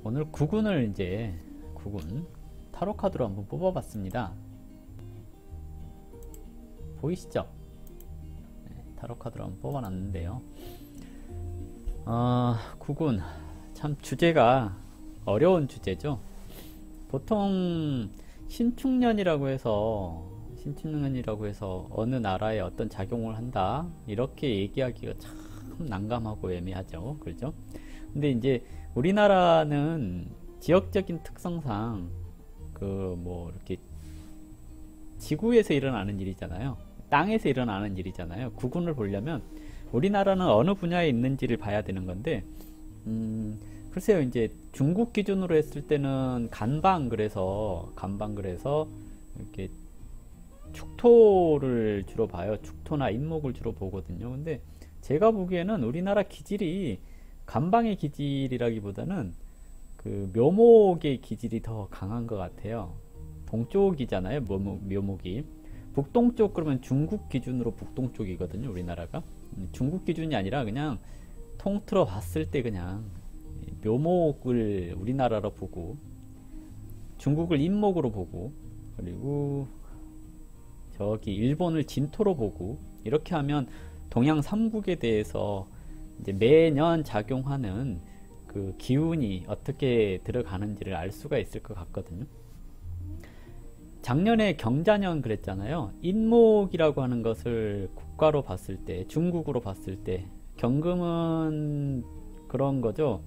오늘 구군을 이제 구군 타로 카드로 한번 뽑아봤습니다. 보이시죠? 네, 타로 카드로 한번 뽑아놨는데요. 구군 참 주제가 어려운 주제죠. 보통 신축년이라고 해서 어느 나라에 어떤 작용을 한다 이렇게 얘기하기가 참 난감하고 애매하죠. 그렇죠? 근데 이제 우리나라는 지역적인 특성상 이렇게 지구에서 일어나는 일이잖아요. 땅에서 일어나는 일이잖아요. 구군을 보려면 우리나라는 어느 분야에 있는지를 봐야 되는 건데, 글쎄요, 이제 중국 기준으로 했을 때는 간방 그래서 이렇게 축토를 주로 봐요. 축토나 인목을 주로 보거든요. 근데 제가 보기에는 우리나라 기질이 간방의 기질이라기보다는 그 묘목의 기질이 더 강한 것 같아요. 동쪽이잖아요, 묘목이. 북동쪽 그러면 중국 기준으로 북동쪽이거든요, 우리나라가. 중국 기준이 아니라 그냥 통틀어 봤을 때 그냥 묘목을 우리나라로 보고 중국을 인목으로 보고 그리고 저기 일본을 진토로 보고 이렇게 하면 동양 삼국에 대해서 이제 매년 작용하는 그 기운이 어떻게 들어가는지를 알 수가 있을 것 같거든요. 작년에 경자년 그랬잖아요. 인목이라고 하는 것을 국가로 봤을 때, 중국으로 봤을 때, 경금은 그런 거죠.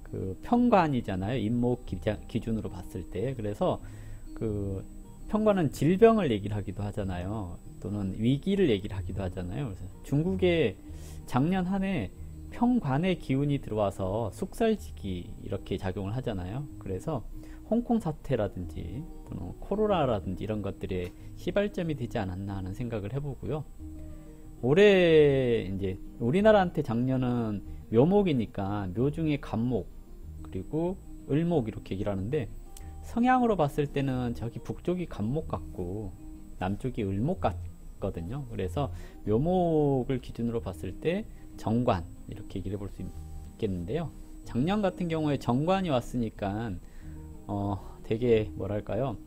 그 평관이잖아요. 인목 기준으로 봤을 때. 그래서 그 평관은 질병을 얘기를 하기도 하잖아요. 또는 위기를 얘기를 하기도 하잖아요. 그래서 중국의 작년 한 해 평관의 기운이 들어와서 숙살지기 이렇게 작용을 하잖아요. 그래서 홍콩 사태라든지 또는 코로나라든지 이런 것들의 시발점이 되지 않았나 하는 생각을 해보고요. 올해 이제 우리나라한테 작년은 묘목이니까 묘 중에 간목 그리고 을목 이렇게 얘기를 하는데 성향으로 봤을 때는 저기 북쪽이 간목 같고 남쪽이 을목 같거든요. 그래서 묘목을 기준으로 봤을 때 정관 이렇게 얘기를 해볼 수 있겠는데요. 작년 같은 경우에 정관이 왔으니까 되게 뭐랄까요,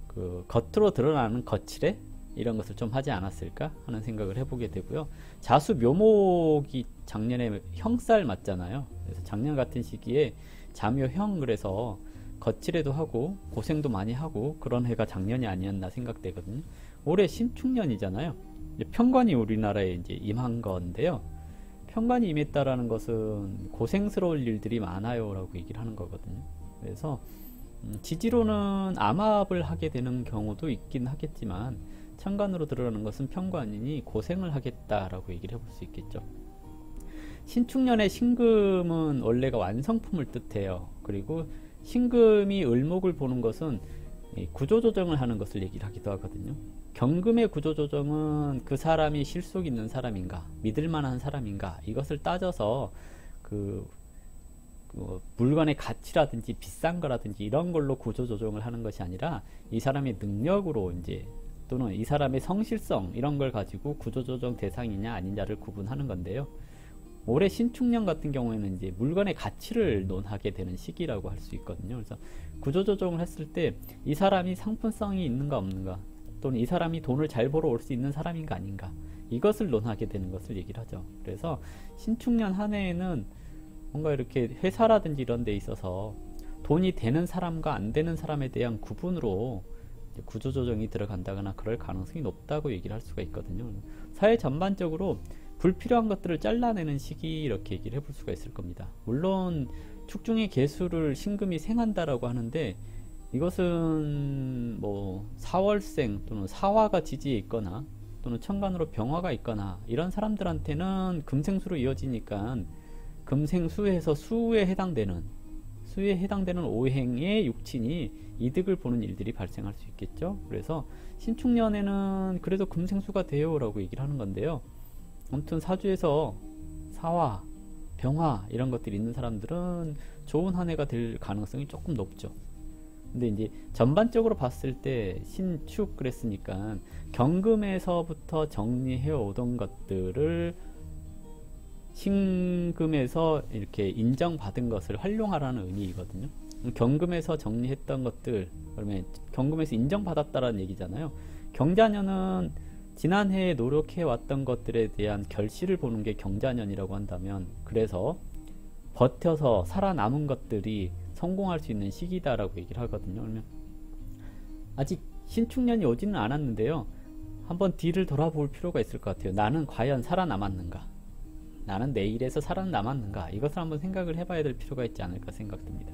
그 겉으로 드러나는 거칠애 이런 것을 좀 하지 않았을까 하는 생각을 해보게 되고요. 자수 묘목이 작년에 형살 맞잖아요. 그래서 작년 같은 시기에 자묘형 그래서 거칠애도 하고 고생도 많이 하고 그런 해가 작년이 아니었나 생각되거든요. 올해 신축년이잖아요. 편관이 우리나라에 이제 임한 건데요. 편관이 임했다라는 것은 고생스러울 일들이 많아요 라고 얘기를 하는 거거든요. 그래서 지지로는 암합을 하게 되는 경우도 있긴 하겠지만 천간으로 들어가는 것은 편관이니 고생을 하겠다라고 얘기를 해볼 수 있겠죠. 신축년의 신금은 원래가 완성품을 뜻해요. 그리고 신금이 을목을 보는 것은 구조조정을 하는 것을 얘기를 하기도 하거든요. 경금의 구조조정은 그 사람이 실속 있는 사람인가, 믿을만한 사람인가 이것을 따져서 그 물건의 가치라든지 비싼 거라든지 이런 걸로 구조조정을 하는 것이 아니라 이 사람의 능력으로 이제 또는 이 사람의 성실성 이런 걸 가지고 구조조정 대상이냐 아니냐를 구분하는 건데요. 올해 신축년 같은 경우에는 이제 물건의 가치를 논하게 되는 시기라고 할 수 있거든요. 그래서 구조조정을 했을 때 이 사람이 상품성이 있는가 없는가 또는 이 사람이 돈을 잘 벌어 올 수 있는 사람인가 아닌가 이것을 논하게 되는 것을 얘기를 하죠. 그래서 신축년 한 해에는 뭔가 이렇게 회사라든지 이런 데 있어서 돈이 되는 사람과 안 되는 사람에 대한 구분으로 구조조정이 들어간다거나 그럴 가능성이 높다고 얘기를 할 수가 있거든요. 사회 전반적으로 불필요한 것들을 잘라내는 시기 이렇게 얘기를 해볼 수가 있을 겁니다. 물론 축중의 개수를 신금이 생한다라고 하는데 이것은 뭐 사월생 또는 사화가 지지에 있거나 또는 천간으로 병화가 있거나 이런 사람들한테는 금생수로 이어지니까 금생수에서 수에 해당되는 오행의 육친이 이득을 보는 일들이 발생할 수 있겠죠. 그래서 신축년에는 그래도 금생수가 돼요 라고 얘기를 하는 건데요. 아무튼 사주에서 사화, 병화 이런 것들이 있는 사람들은 좋은 한 해가 될 가능성이 조금 높죠. 근데 이제 전반적으로 봤을 때 신축 그랬으니까 경금에서부터 정리해 오던 것들을 신금에서 이렇게 인정받은 것을 활용하라는 의미이거든요. 경금에서 정리했던 것들, 그러면 경금에서 인정받았다라는 얘기잖아요. 경자년은 지난해에 노력해왔던 것들에 대한 결실을 보는 게 경자년이라고 한다면, 그래서 버텨서 살아남은 것들이 성공할 수 있는 시기다라고 얘기를 하거든요. 그러면 아직 신축년이 오지는 않았는데요, 한번 뒤를 돌아볼 필요가 있을 것 같아요. 나는 과연 살아남았는가? 나는 내 일에서 살아남았는가? 이것을 한번 생각을 해봐야 될 필요가 있지 않을까 생각됩니다.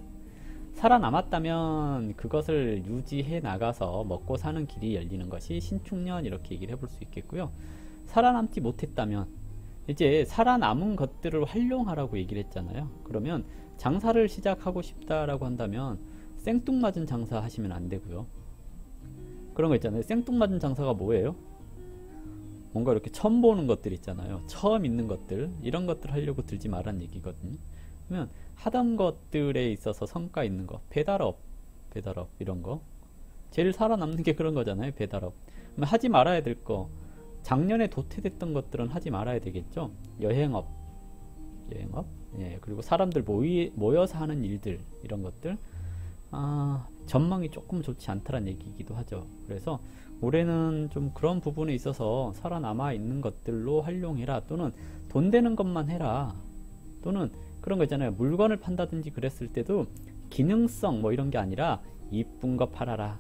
살아남았다면 그것을 유지해 나가서 먹고 사는 길이 열리는 것이 신축년, 이렇게 얘기를 해볼 수 있겠고요. 살아남지 못했다면 이제 살아남은 것들을 활용하라고 얘기를 했잖아요. 그러면 장사를 시작하고 싶다라고 한다면 생뚱맞은 장사 하시면 안 되고요. 그런 거 있잖아요. 생뚱맞은 장사가 뭐예요? 뭔가 이렇게 처음 보는 것들 있잖아요. 처음 있는 것들, 이런 것들 하려고 들지 말란 얘기거든요. 그러면 하던 것들에 있어서 성과 있는 거, 배달업 이런 거 제일 살아남는 게 그런 거잖아요. 배달업. 그러면 하지 말아야 될 거, 작년에 도태됐던 것들은 하지 말아야 되겠죠. 여행업, 예, 그리고 사람들 모여서 하는 일들, 이런 것들, 전망이 조금 좋지 않다는 얘기이기도 하죠. 그래서 올해는 좀 그런 부분에 있어서 살아남아 있는 것들로 활용해라, 또는 돈 되는 것만 해라, 또는 그런 거 있잖아요. 물건을 판다든지 그랬을 때도 기능성 뭐 이런 게 아니라 이쁜 거 팔아라,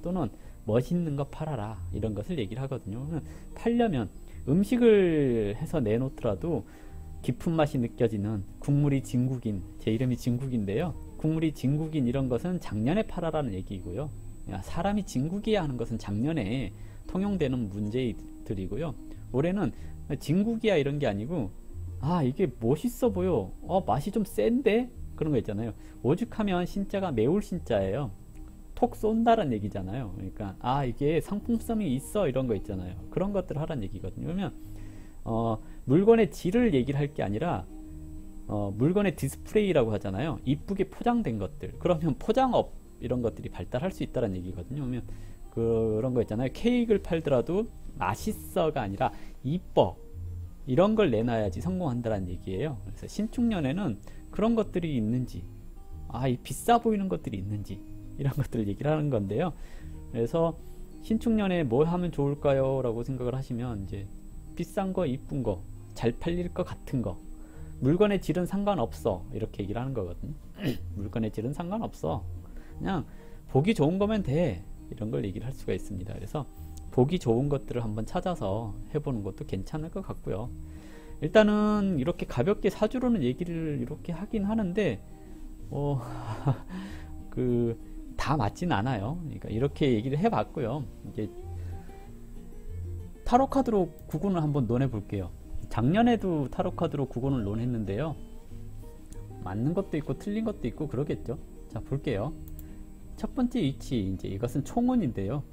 또는 멋있는 거 팔아라, 이런 것을 얘기를 하거든요. 팔려면 음식을 해서 내놓더라도 깊은 맛이 느껴지는 국물이 진국인, 제 이름이 진국인데요, 국물이 진국인 이런 것은 작년에 팔아라는 얘기이고요. 사람이 진국이야 하는 것은 작년에 통용되는 문제들이고요. 올해는 진국이야 이런 게 아니고, 이게 멋있어 보여, 맛이 좀 센데, 그런 거 있잖아요. 오죽하면 신자가 매울 신자예요. 톡 쏜다는 얘기잖아요. 그러니까 이게 상품성이 있어, 이런 거 있잖아요. 그런 것들을 하라는 얘기거든요. 그러면 물건의 질을 얘기를 할 게 아니라 물건의 디스플레이라고 하잖아요. 이쁘게 포장된 것들, 그러면 포장업 이런 것들이 발달할 수 있다는 얘기거든요. 그러면 그런 거 있잖아요. 케이크를 팔더라도 맛있어가 아니라 이뻐, 이런 걸 내놔야지 성공한다는 얘기예요. 그래서 신축년에는 그런 것들이 있는지, 이 비싸 보이는 것들이 있는지, 이런 것들을 얘기를 하는 건데요. 그래서 신축년에 뭘 하면 좋을까요? 라고 생각을 하시면, 이제 비싼 거, 이쁜 거, 잘 팔릴 것 같은 거, 물건의 질은 상관없어, 이렇게 얘기를 하는 거거든요. 물건의 질은 상관없어, 그냥 보기 좋은 거면 돼, 이런 걸 얘기를 할 수가 있습니다. 그래서 보기 좋은 것들을 한번 찾아서 해보는 것도 괜찮을 것 같고요. 일단은 이렇게 가볍게 사주로는 얘기를 이렇게 하긴 하는데 다 맞진 않아요. 그러니까 이렇게 얘기를 해봤고요. 이제 타로 카드로 구군을 한번 논해 볼게요. 작년에도 타로 카드로 구군을 논했는데요, 맞는 것도 있고 틀린 것도 있고 그러겠죠. 자, 볼게요. 첫 번째 위치, 이제 이것은 총운인데요.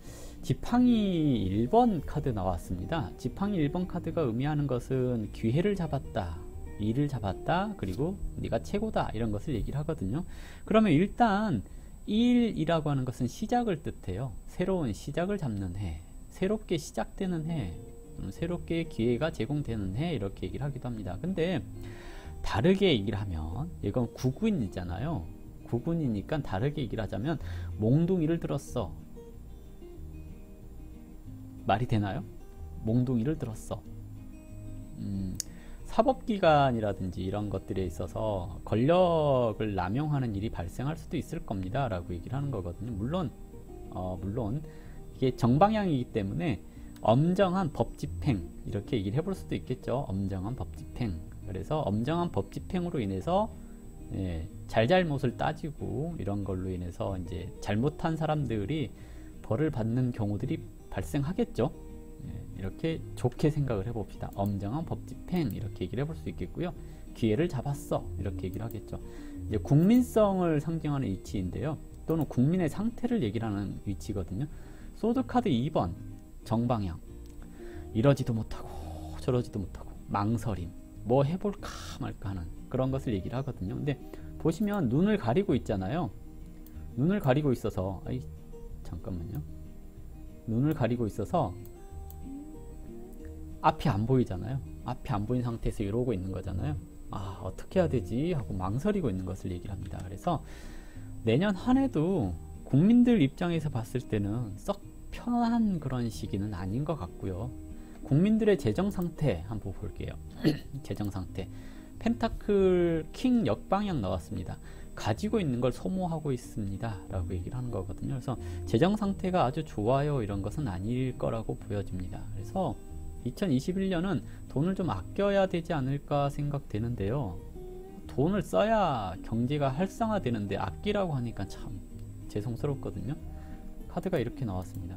지팡이 1번 카드 나왔습니다. 지팡이 1번 카드가 의미하는 것은 기회를 잡았다, 일을 잡았다, 그리고 네가 최고다, 이런 것을 얘기를 하거든요. 그러면 일단 일이라고 하는 것은 시작을 뜻해요. 새로운 시작을 잡는 해, 새롭게 시작되는 해, 새롭게 기회가 제공되는 해, 이렇게 얘기를 하기도 합니다. 근데 다르게 얘기를 하면, 이건 구군이잖아요. 구군이니까 다르게 얘기를 하자면 몽둥이를 들었어, 말이 되나요? 몽둥이를 들었어. 사법기관이라든지 이런 것들에 있어서 권력을 남용하는 일이 발생할 수도 있을 겁니다, 라고 얘기를 하는 거거든요. 물론 이게 정방향이기 때문에 엄정한 법집행, 이렇게 얘기를 해볼 수도 있겠죠. 엄정한 법집행. 그래서 엄정한 법집행으로 인해서 잘잘못을 따지고 이런 걸로 인해서 이제 잘못한 사람들이 벌을 받는 경우들이 발생하겠죠. 이렇게 좋게 생각을 해봅시다. 엄정한 법집행, 이렇게 얘기를 해볼 수 있겠고요. 기회를 잡았어, 이렇게 얘기를 하겠죠. 이제 국민성을 상징하는 위치인데요, 또는 국민의 상태를 얘기를 하는 위치거든요. 소드카드 2번 정방향, 이러지도 못하고 저러지도 못하고 망설임, 뭐 해볼까 말까 하는 그런 것을 얘기를 하거든요. 근데 보시면 눈을 가리고 있잖아요. 눈을 가리고 있어서, 잠깐만요. 눈을 가리고 있어서 앞이 안 보이잖아요. 앞이 안 보인 상태에서 이러고 있는 거잖아요. 아, 어떻게 해야 되지 하고 망설이고 있는 것을 얘기를 합니다. 그래서 내년 한 해도 국민들 입장에서 봤을 때는 썩 편한 그런 시기는 아닌 것 같고요. 국민들의 재정 상태 한번 볼게요. 재정 상태. 펜타클 킹 역방향 나왔습니다. 가지고 있는 걸 소모하고 있습니다 라고 얘기를 하는 거거든요. 그래서 재정 상태가 아주 좋아요 이런 것은 아닐 거라고 보여집니다. 그래서 2021년은 돈을 좀 아껴야 되지 않을까 생각되는데요. 돈을 써야 경제가 활성화되는데 아끼라고 하니까 참 죄송스럽거든요. 카드가 이렇게 나왔습니다.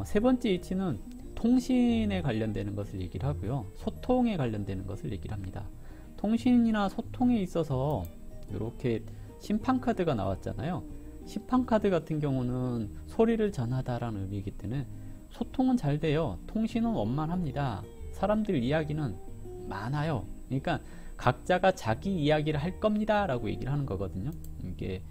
세 번째 위치는 통신에 관련되는 것을 얘기를 하고요. 소통에 관련되는 것을 얘기를 합니다. 통신이나 소통에 있어서 이렇게 심판카드가 나왔잖아요. 심판카드 같은 경우는 소리를 전하다라는 의미이기 때문에 소통은 잘 돼요. 통신은 원만합니다. 사람들 이야기는 많아요. 그러니까 각자가 자기 이야기를 할 겁니다 라고 얘기를 하는 거거든요. 이게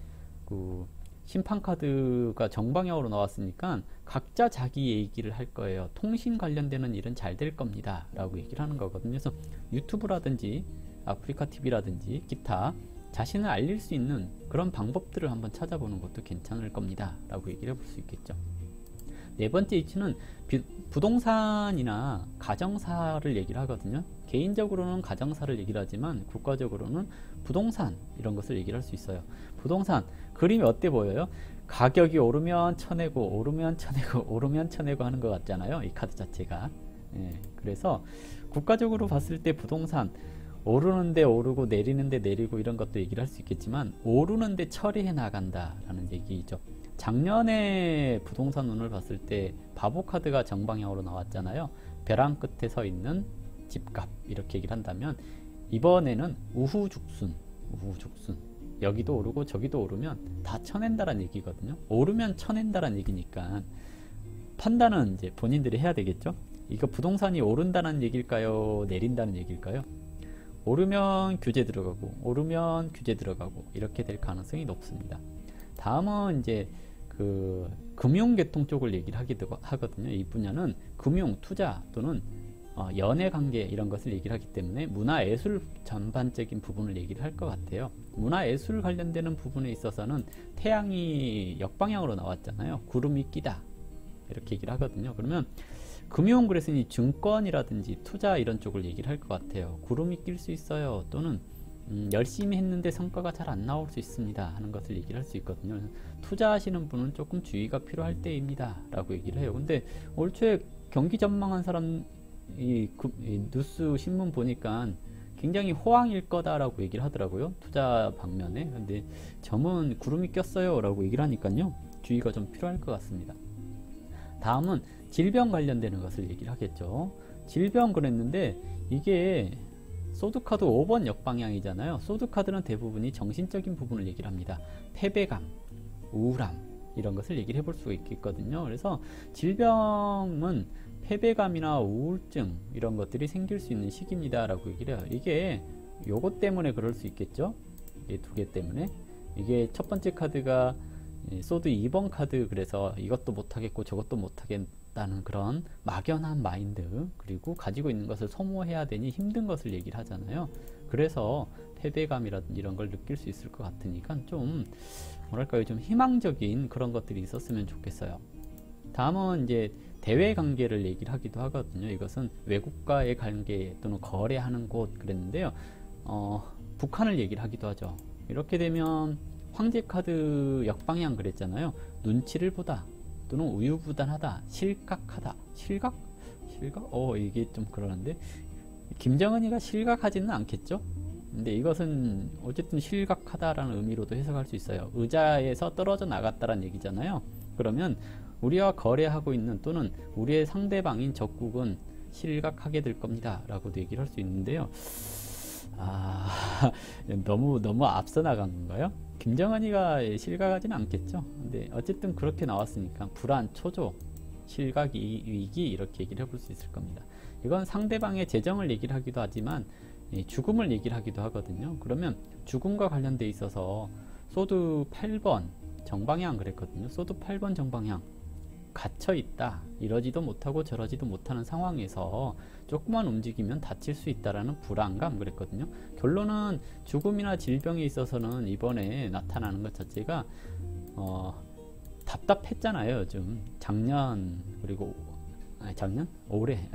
심판카드가 정방향으로 나왔으니까 각자 자기 얘기를 할 거예요. 통신 관련되는 일은 잘 될 겁니다 라고 얘기를 하는 거거든요. 그래서 유튜브라든지 아프리카TV라든지 기타 자신을 알릴 수 있는 그런 방법들을 한번 찾아보는 것도 괜찮을 겁니다 라고 얘기를 해볼 수 있겠죠. 네 번째 위치는 부동산이나 가정사를 얘기를 하거든요. 개인적으로는 가정사를 얘기를 하지만 국가적으로는 부동산 이런 것을 얘기를 할 수 있어요. 부동산 그림이 어때 보여요? 가격이 오르면 쳐내고 오르면 쳐내고 오르면 쳐내고 하는 것 같잖아요. 이 카드 자체가. 그래서 국가적으로 봤을 때 부동산 오르는데 오르고 내리는데 내리고 이런 것도 얘기를 할 수 있겠지만 오르는데 처리해 나간다 라는 얘기죠. 작년에 부동산 운을 봤을 때 바보 카드가 정방향으로 나왔잖아요. 벼랑 끝에 서 있는 집값 이렇게 얘기를 한다면 이번에는 우후죽순 여기도 오르고 저기도 오르면 다 쳐낸다라는 얘기거든요. 오르면 쳐낸다라는 얘기니까 판단은 이제 본인들이 해야 되겠죠. 이거 부동산이 오른다는 얘기일까요? 내린다는 얘기일까요? 오르면 규제 들어가고 오르면 규제 들어가고 이렇게 될 가능성이 높습니다. 다음은 이제 금융계통 쪽을 얘기를 하기도 하거든요. 이 분야는 금융, 투자 또는 연애관계 이런 것을 얘기를 하기 때문에 문화예술 전반적인 부분을 얘기를 할 것 같아요. 문화예술 관련되는 부분에 있어서는 태양이 역방향으로 나왔잖아요. 구름이 끼다 이렇게 얘기를 하거든요. 그러면 금융 그랬으니 증권이라든지 투자 이런 쪽을 얘기를 할 것 같아요. 구름이 낄 수 있어요. 또는 열심히 했는데 성과가 잘 안 나올 수 있습니다 하는 것을 얘기를 할 수 있거든요. 투자하시는 분은 조금 주의가 필요할 때입니다 라고 얘기를 해요. 근데 올 초에 경기 전망한 사람 이 뉴스 신문 보니까 굉장히 호황일 거다라고 얘기를 하더라고요. 투자 방면에. 근데 점은 구름이 꼈어요 라고 얘기를 하니까요. 주의가 좀 필요할 것 같습니다. 다음은 질병 관련되는 것을 얘기를 하겠죠. 질병 그랬는데 이게 소드카드 5번 역방향이잖아요. 소드카드는 대부분이 정신적인 부분을 얘기를 합니다. 패배감, 우울함 이런 것을 얘기를 해볼 수가 있겠거든요. 그래서 질병은 패배감이나 우울증 이런 것들이 생길 수 있는 시기입니다 라고 얘기를 해요. 이게 요것 때문에 그럴 수 있겠죠. 이 두 개 때문에. 이게 첫 번째 카드가 소드 2번 카드, 그래서 이것도 못하겠고 저것도 못하겠다는 그런 막연한 마인드, 그리고 가지고 있는 것을 소모해야 되니 힘든 것을 얘기를 하잖아요. 그래서 패배감이라든지 이런 걸 느낄 수 있을 것 같으니까 좀 뭐랄까요, 좀 희망적인 그런 것들이 있었으면 좋겠어요. 다음은 이제 대외 관계를 얘기를 하기도 하거든요. 이것은 외국과의 관계 또는 거래하는 곳 그랬는데요. 북한을 얘기를 하기도 하죠. 이렇게 되면 황제 카드 역방향 그랬잖아요. 눈치를 보다 또는 우유부단하다, 실각하다. 실각? 이게 좀 그러는데 김정은이가 실각하지는 않겠죠? 근데 이것은 어쨌든 실각하다라는 의미로도 해석할 수 있어요. 의자에서 떨어져 나갔다라는 얘기잖아요. 그러면 우리와 거래하고 있는 또는 우리의 상대방인 적국은 실각하게 될 겁니다 라고도 얘기를 할 수 있는데요. 너무 앞서 나간 건가요? 김정은이가 실각하지는 않겠죠. 근데 어쨌든 그렇게 나왔으니까 불안, 초조, 실각, 위기 이렇게 얘기를 해볼 수 있을 겁니다. 이건 상대방의 재정을 얘기를 하기도 하지만 죽음을 얘기를 하기도 하거든요. 그러면 죽음과 관련돼 있어서 소드 8번 정방향 그랬거든요. 소드 8번 정방향 갇혀 있다. 이러지도 못하고 저러지도 못하는 상황에서 조금만 움직이면 다칠 수 있다라는 불안감 그랬거든요. 결론은 죽음이나 질병에 있어서는 이번에 나타나는 것 자체가 답답했잖아요. 요즘 작년 그리고 작년 올해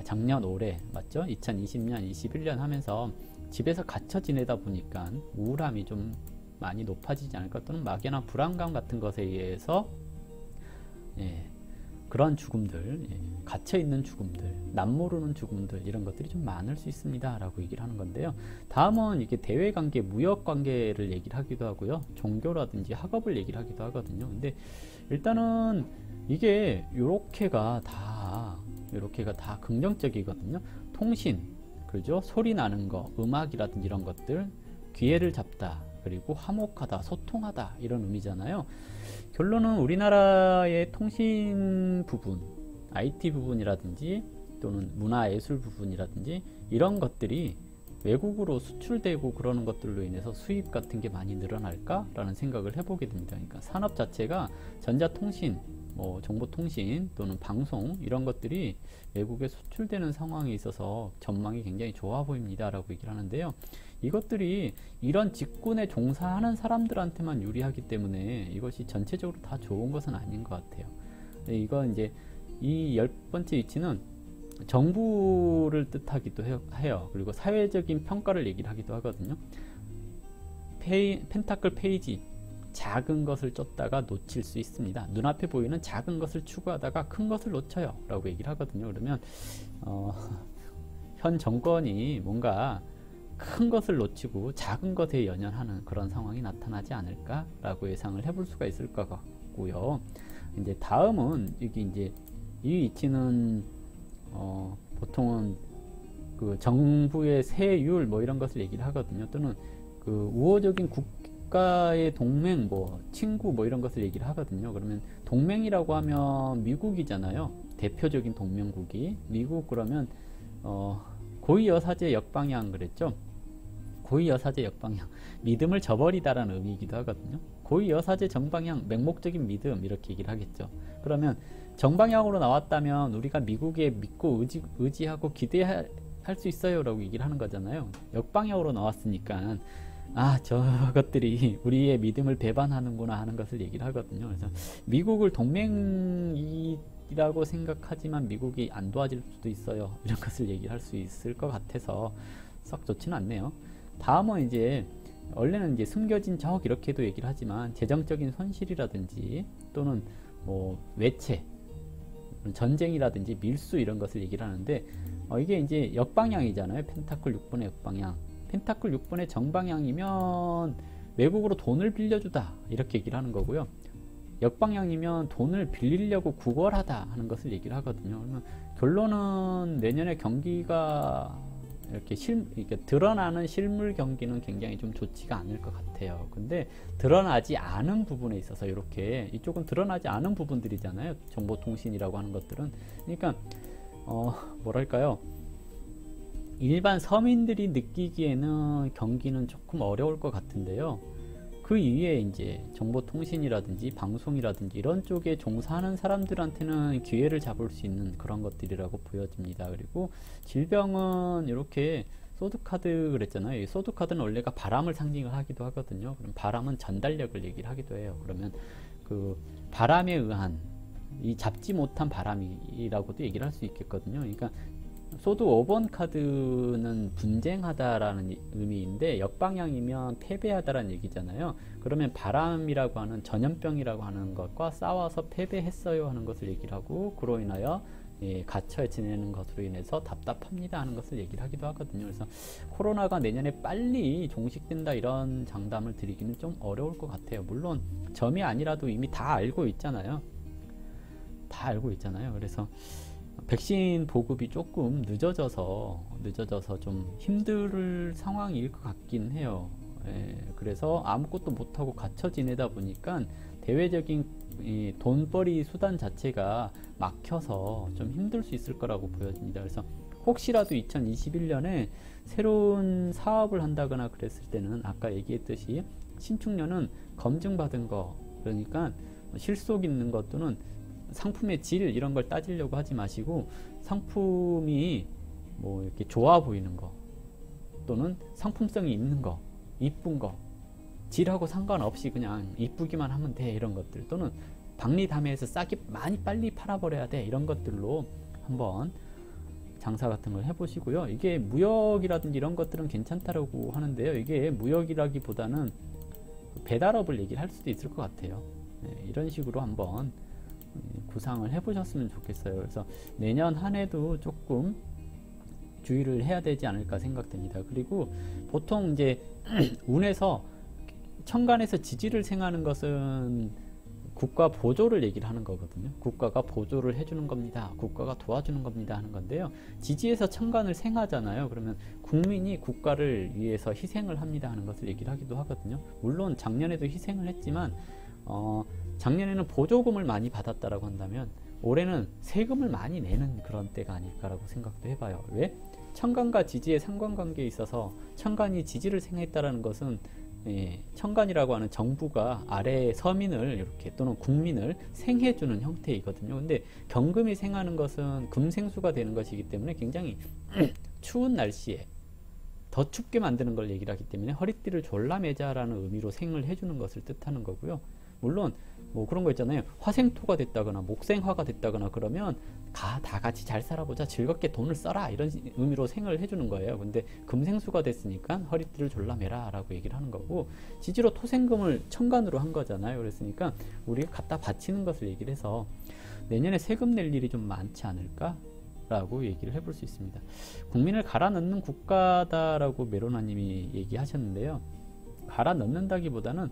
맞죠? 2020년 21년 하면서 집에서 갇혀 지내다 보니까 우울함이 좀 많이 높아지지 않을까, 또는 막연한 불안감 같은 것에 의해서 그런 죽음들, 갇혀있는 죽음들, 남모르는 죽음들, 이런 것들이 좀 많을 수 있습니다 라고 얘기를 하는 건데요. 다음은 이게 대외관계, 무역관계를 얘기를 하기도 하고요, 종교라든지 학업을 얘기를 하기도 하거든요. 근데 일단은 이게 요렇게가 다 긍정적이거든요. 통신, 그죠? 소리 나는 거, 음악이라든지 이런 것들, 기회를 잡다, 그리고 화목하다, 소통하다, 이런 의미잖아요. 결론은 우리나라의 통신 부분, IT 부분이라든지 또는 문화예술 부분이라든지 이런 것들이 외국으로 수출되고 그러는 것들로 인해서 수입 같은 게 많이 늘어날까? 라는 생각을 해보게 됩니다. 그러니까 산업 자체가 전자통신, 정보통신 또는 방송, 이런 것들이 외국에 수출되는 상황에 있어서 전망이 굉장히 좋아 보입니다 라고 얘기를 하는데요. 이것들이 이런 직군에 종사하는 사람들한테만 유리하기 때문에 이것이 전체적으로 다 좋은 것은 아닌 것 같아요. 이건 이제 이 10번째 위치는 정부를 뜻하기도 해요. 그리고 사회적인 평가를 얘기를 하기도 하거든요. 펜타클 페이지, 작은 것을 쫓다가 놓칠 수 있습니다. 눈앞에 보이는 작은 것을 추구하다가 큰 것을 놓쳐요 라고 얘기를 하거든요. 그러면 현 정권이 뭔가 큰 것을 놓치고 작은 것에 연연하는 그런 상황이 나타나지 않을까 라고 예상을 해볼 수가 있을 것 같고요. 이제 다음은 이게 이제 이 위치는 보통은 그 정부의 세율 이런 것을 얘기를 하거든요. 또는 그 우호적인 국가의 동맹, 친구 이런 것을 얘기를 하거든요. 그러면 동맹이라고 하면 미국이잖아요. 대표적인 동맹국이 미국. 그러면 고위여사제 역방향 그랬죠. 고위여사제 역방향, 믿음을 저버리다라는 의미이기도 하거든요. 고위여사제 정방향, 맹목적인 믿음, 이렇게 얘기를 하겠죠. 그러면 정방향으로 나왔다면 우리가 미국에 믿고 의지하고 기대할 수 있어요 라고 얘기를 하는 거잖아요. 역방향으로 나왔으니까 저것들이 우리의 믿음을 배반하는구나 하는 것을 얘기를 하거든요. 그래서 미국을 동맹이라고 생각하지만 미국이 안 도와줄 수도 있어요, 이런 것을 얘기할 수 있을 것 같아서 썩 좋지는 않네요. 다음은 이제 원래는 이제 숨겨진 적 이렇게도 얘기를 하지만 재정적인 손실이라든지 또는 외채, 전쟁이라든지 밀수, 이런 것을 얘기를 하는데 이게 이제 역방향이잖아요. 펜타클 6번의 역방향. 펜타클 6번의 정방향이면 외국으로 돈을 빌려주다, 이렇게 얘기를 하는 거고요. 역방향이면 돈을 빌리려고 구걸하다 하는 것을 얘기를 하거든요. 그러면 결론은 내년에 경기가 이렇게 드러나는 실물 경기는 굉장히 좀 좋지가 않을 것 같아요. 근데 드러나지 않은 부분에 있어서 이쪽은 드러나지 않은 부분들이잖아요. 정보통신이라고 하는 것들은. 그러니까 뭐랄까요, 일반 서민들이 느끼기에는 경기는 조금 어려울 것 같은데요. 그 이외에 이제 정보통신이라든지 방송이라든지 이런 쪽에 종사하는 사람들한테는 기회를 잡을 수 있는 그런 것들이라고 보여집니다. 그리고 질병은 이렇게 소드카드 그랬잖아요. 이 소드카드는 원래가 바람을 상징을 하기도 하거든요. 그럼 바람은 전달력을 얘기를 하기도 해요. 그러면 그 바람에 의한, 이 잡지 못한 바람이라고도 얘기를 할 수 있겠거든요. 그러니까 소드 5번 카드는 분쟁하다라는 의미인데 역방향이면 패배하다라는 얘기잖아요. 그러면 바람이라고 하는 전염병이라고 하는 것과 싸워서 패배했어요 하는 것을 얘기를 하고, 그로 인하여 갇혀 지내는 것으로 인해서 답답합니다 하는 것을 얘기를 하기도 하거든요. 그래서 코로나가 내년에 빨리 종식된다, 이런 장담을 드리기는 좀 어려울 것 같아요. 물론 점이 아니라도 이미 다 알고 있잖아요. 그래서 백신 보급이 조금 늦어져서 좀 힘들 상황일 것 같긴 해요. 그래서 아무것도 못하고 갇혀 지내다 보니까 대외적인 이 돈벌이 수단 자체가 막혀서 좀 힘들 수 있을 거라고 보여집니다. 그래서 혹시라도 2021년에 새로운 사업을 한다거나 그랬을 때는 아까 얘기했듯이 신축년은 검증받은 거, 그러니까 실속 있는 것 또는 상품의 질 이런 걸 따지려고 하지 마시고 상품이 뭐 이렇게 좋아 보이는 거 또는 상품성이 있는 거, 이쁜 거, 질하고 상관없이 그냥 이쁘기만 하면 돼 이런 것들, 또는 박리담회에서 싸게 많이 빨리 팔아버려야 돼 이런 것들로 한번 장사 같은 걸 해보시고요. 이게 무역이라든지 이런 것들은 괜찮다라고 하는데요. 이게 무역이라기보다는 배달업을 얘기를 할 수도 있을 것 같아요. 네, 이런 식으로 한번 구상을 해보셨으면 좋겠어요. 그래서 내년 한 해도 조금 주의를 해야 되지 않을까 생각됩니다. 그리고 보통 이제 운에서 천간에서 지지를 생하는 것은 국가 보조를 얘기를 하는 거거든요. 국가가 보조를 해주는 겁니다. 국가가 도와주는 겁니다 하는 건데요. 지지에서 천간을 생하잖아요. 그러면 국민이 국가를 위해서 희생을 합니다 하는 것을 얘기를 하기도 하거든요. 물론 작년에도 희생을 했지만 작년에는 보조금을 많이 받았다라고 한다면 올해는 세금을 많이 내는 그런 때가 아닐까라고 생각도 해봐요. 왜? 천간과 지지의 상관관계에 있어서 천간이 지지를 생했다라는 것은 천간이라고 하는 정부가 아래 서민을 이렇게 또는 국민을 생해주는 형태이거든요. 근데 경금이 생하는 것은 금생수가 되는 것이기 때문에 굉장히 추운 날씨에 더 춥게 만드는 걸 얘기를 하기 때문에 허리띠를 졸라매자라는 의미로 생을 해주는 것을 뜻하는 거고요. 물론 뭐 그런 거 있잖아요. 화생토가 됐다거나 목생화가 됐다거나 그러면 다 같이 잘 살아보자, 즐겁게 돈을 써라 이런 의미로 생을 해주는 거예요. 근데 금생수가 됐으니까 허리띠를 졸라매라 라고 얘기를 하는 거고, 지지로 토생금을 천간으로 한 거잖아요. 그랬으니까 우리가 갖다 바치는 것을 얘기를 해서 내년에 세금 낼 일이 좀 많지 않을까 라고 얘기를 해볼 수 있습니다. 국민을 갈아 넣는 국가다라고 메로나님이 얘기하셨는데요. 갈아 넣는다기보다는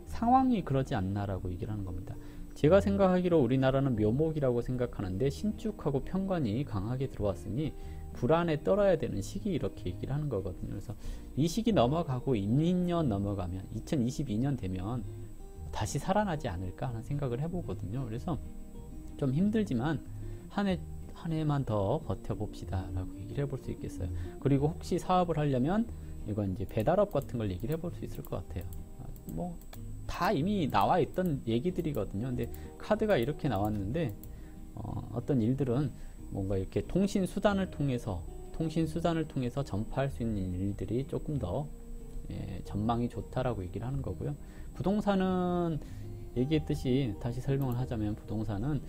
상황이 그러지 않나라고 얘기를 하는 겁니다. 제가 생각하기로 우리나라는 묘목이라고 생각하는데 신축하고 편관이 강하게 들어왔으니 불안에 떨어야 되는 시기 이렇게 얘기를 하는 거거든요. 그래서 이 시기 넘어가고 2년 넘어가면 2022년 되면 다시 살아나지 않을까 하는 생각을 해보거든요. 그래서 좀 힘들지만 한 해만 더 버텨봅시다 라고 얘기를 해볼 수 있겠어요. 그리고 혹시 사업을 하려면 이건 이제 배달업 같은 걸 얘기를 해볼 수 있을 것 같아요. 뭐 다 이미 나와 있던 얘기들이거든요. 근데 카드가 이렇게 나왔는데 어떤 일들은 뭔가 이렇게 통신 수단을 통해서 전파할 수 있는 일들이 조금 더 전망이 좋다라고 얘기를 하는 거고요. 부동산은 얘기했듯이 다시 설명을 하자면 부동산은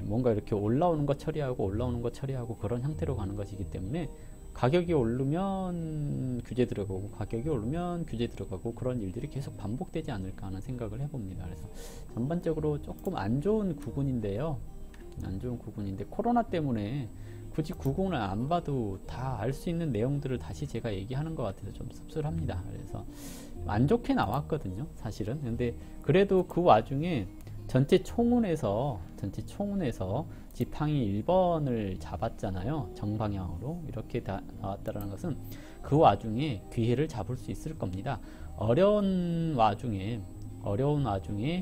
뭔가 이렇게 올라오는 거 처리하고 그런 형태로 가는 것이기 때문에 가격이 오르면 규제 들어가고 가격이 오르면 규제 들어가고 그런 일들이 계속 반복되지 않을까 하는 생각을 해봅니다. 그래서 전반적으로 조금 안 좋은 구군인데요. 코로나 때문에 굳이 구군을 안 봐도 다 알 수 있는 내용들을 다시 제가 얘기하는 것 같아서 좀 씁쓸합니다. 그래서 안 좋게 나왔거든요, 사실은. 근데 그래도 그 와중에 전체 총운에서 지팡이 1번을 잡았잖아요. 정방향으로 이렇게 나왔다는 것은 그 와중에 기회를 잡을 수 있을 겁니다. 어려운 와중에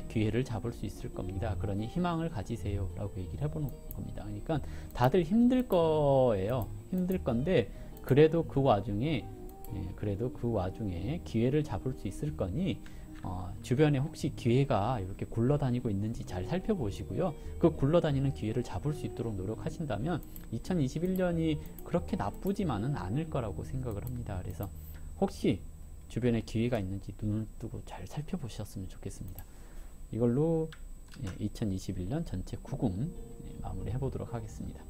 기회를 잡을 수 있을 겁니다. 그러니 희망을 가지세요 라고 얘기를 해보는 겁니다. 그러니까 다들 힘들 거예요. 힘들 건데 그래도 그 와중에 기회를 잡을 수 있을 거니 주변에 혹시 기회가 이렇게 굴러다니고 있는지 잘 살펴보시고요. 그 굴러다니는 기회를 잡을 수 있도록 노력하신다면 2021년이 그렇게 나쁘지만은 않을 거라고 생각을 합니다. 그래서 혹시 주변에 기회가 있는지 눈을 뜨고 잘 살펴보셨으면 좋겠습니다. 이걸로 2021년 전체 구군 마무리 해보도록 하겠습니다.